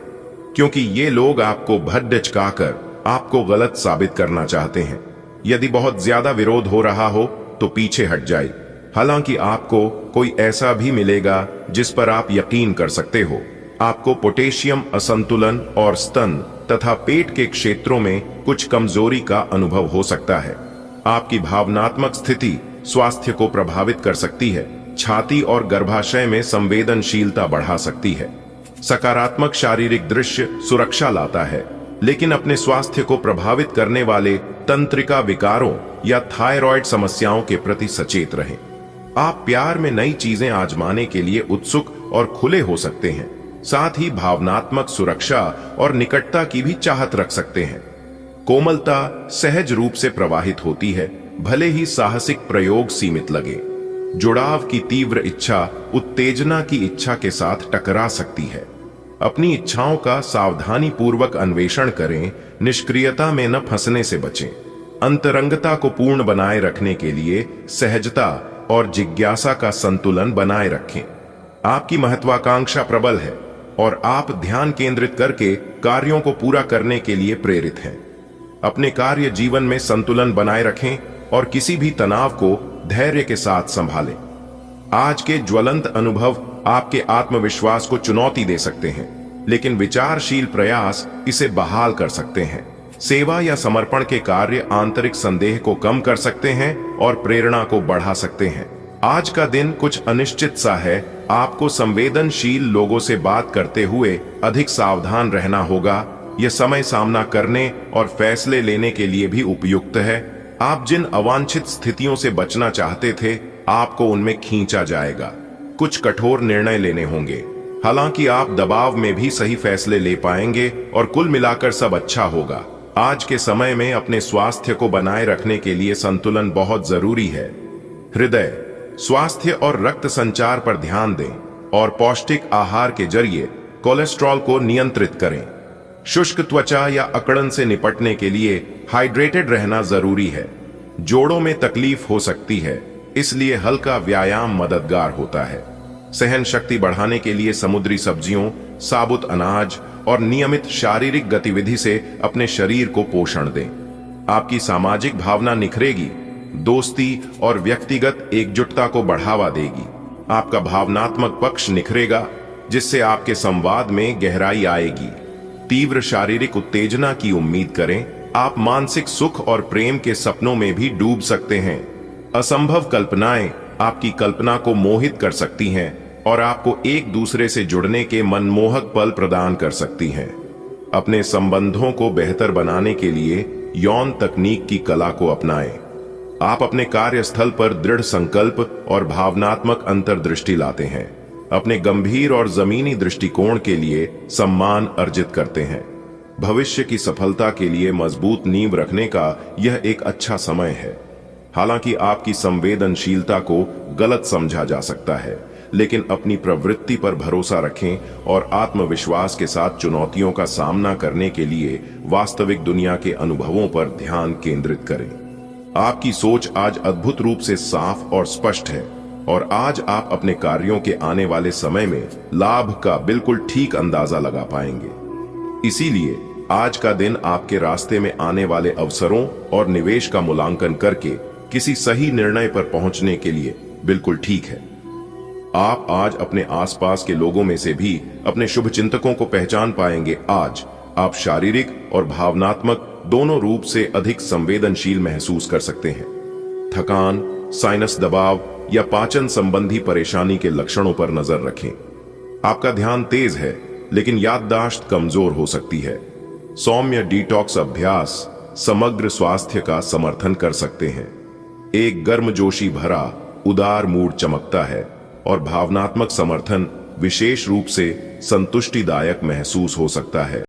क्योंकि ये लोग आपको भद्दचकाकर आपको गलत साबित करना चाहते हैं। यदि बहुत ज्यादा विरोध हो रहा हो तो पीछे हट जाए। हालांकि आपको कोई ऐसा भी मिलेगा जिस पर आप यकीन कर सकते हो। आपको पोटेशियम असंतुलन और स्तन तथा पेट के क्षेत्रों में कुछ कमजोरी का अनुभव हो सकता है। आपकी भावनात्मक स्थिति स्वास्थ्य को प्रभावित कर सकती है। छाती और गर्भाशय में संवेदनशीलता बढ़ा सकती है। सकारात्मक शारीरिक दृश्य सुरक्षा लाता है, लेकिन अपने स्वास्थ्य को प्रभावित करने वाले तंत्रिका विकारों या थायराइड समस्याओं के प्रति सचेत रहें। आप प्यार में नई चीजें आजमाने के लिए उत्सुक और खुले हो सकते हैं। साथ ही भावनात्मक सुरक्षा और निकटता की भी चाहत रख सकते हैं। कोमलता सहज रूप से प्रवाहित होती है, भले ही साहसिक प्रयोग सीमित लगे। जुड़ाव की तीव्र इच्छा उत्तेजना की इच्छा के साथ टकरा सकती है। अपनी इच्छाओं का सावधानी पूर्वक अन्वेषण करें। निष्क्रियता में न फंसने से बचें। अंतरंगता को पूर्ण बनाए रखने के लिए सहजता और जिज्ञासा का संतुलन बनाए रखें। आपकी महत्वाकांक्षा प्रबल है और आप ध्यान केंद्रित करके कार्यों को पूरा करने के लिए प्रेरित हैं। अपने कार्य जीवन में संतुलन बनाए रखें और किसी भी तनाव को धैर्य के साथ संभालें। आज के ज्वलंत अनुभव आपके आत्मविश्वास को चुनौती दे सकते हैं, लेकिन विचारशील प्रयास इसे बहाल कर सकते हैं। सेवा या समर्पण के कार्य आंतरिक संदेह को कम कर सकते हैं और प्रेरणा को बढ़ा सकते हैं। आज का दिन कुछ अनिश्चित सा है। आपको संवेदनशील लोगों से बात करते हुए अधिक सावधान रहना होगा। यह समय सामना करने और फैसले लेने के लिए भी उपयुक्त है। आप जिन अवांछित स्थितियों से बचना चाहते थे, आपको उनमें खींचा जाएगा। कुछ कठोर निर्णय लेने होंगे, हालांकि आप दबाव में भी सही फैसले ले पाएंगे और कुल मिलाकर सब अच्छा होगा। आज के समय में अपने स्वास्थ्य को बनाए रखने के लिए संतुलन बहुत जरूरी है। हृदय स्वास्थ्य और रक्त संचार पर ध्यान दें और पौष्टिक आहार के जरिए कोलेस्ट्रॉल को नियंत्रित करें। शुष्क त्वचा या अकड़न से निपटने के लिए हाइड्रेटेड रहना जरूरी है। जोड़ों में तकलीफ हो सकती है, इसलिए हल्का व्यायाम मददगार होता है। सहन शक्ति बढ़ाने के लिए समुद्री सब्जियों, साबुत अनाज और नियमित शारीरिक गतिविधि से अपने शरीर को पोषण दें। आपकी सामाजिक भावना निखरेगी, दोस्ती और व्यक्तिगत एकजुटता को बढ़ावा देगी। आपका भावनात्मक पक्ष निखरेगा, जिससे आपके संवाद में गहराई आएगी। तीव्र शारीरिक उत्तेजना की उम्मीद करें। आप मानसिक सुख और प्रेम के सपनों में भी डूब सकते हैं। असंभव कल्पनाएं आपकी कल्पना को मोहित कर सकती हैं और आपको एक दूसरे से जुड़ने के मनमोहक पल प्रदान कर सकती हैं। अपने संबंधों को बेहतर बनाने के लिए यौन तकनीक की कला को अपनाएं। आप अपने कार्यस्थल पर दृढ़ संकल्प और भावनात्मक अंतर्दृष्टि लाते हैं। अपने गंभीर और जमीनी दृष्टिकोण के लिए सम्मान अर्जित करते हैं। भविष्य की सफलता के लिए मजबूत नींव रखने का यह एक अच्छा समय है। हालांकि आपकी संवेदनशीलता को गलत समझा जा सकता है, लेकिन अपनी प्रवृत्ति पर भरोसा रखें और आत्मविश्वास के साथ चुनौतियों का सामना करने के लिए वास्तविक दुनिया के अनुभवों पर ध्यान केंद्रित करें। आपकी सोच आज अद्भुत रूप से साफ और स्पष्ट है और आज आप अपने कार्यों के आने वाले समय में लाभ का बिल्कुल ठीक अंदाजा लगा पाएंगे। इसीलिए आज का दिन आपके रास्ते में आने वाले अवसरों और निवेश का मूल्यांकन करके किसी सही निर्णय पर पहुंचने के लिए बिल्कुल ठीक है। आप आज अपने आसपास के लोगों में से भी अपने शुभ चिंतकों को पहचान पाएंगे। आज आप शारीरिक और भावनात्मक दोनों रूप से अधिक संवेदनशील महसूस कर सकते हैं। थकान, साइनस दबाव या पाचन संबंधी परेशानी के लक्षणों पर नजर रखें। आपका ध्यान तेज है लेकिन याददाश्त कमजोर हो सकती है। सौम्य डिटॉक्स अभ्यास समग्र स्वास्थ्य का समर्थन कर सकते हैं। एक गर्मजोशी भरा उदार मूड चमकता है और भावनात्मक समर्थन विशेष रूप से संतुष्टिदायक महसूस हो सकता है।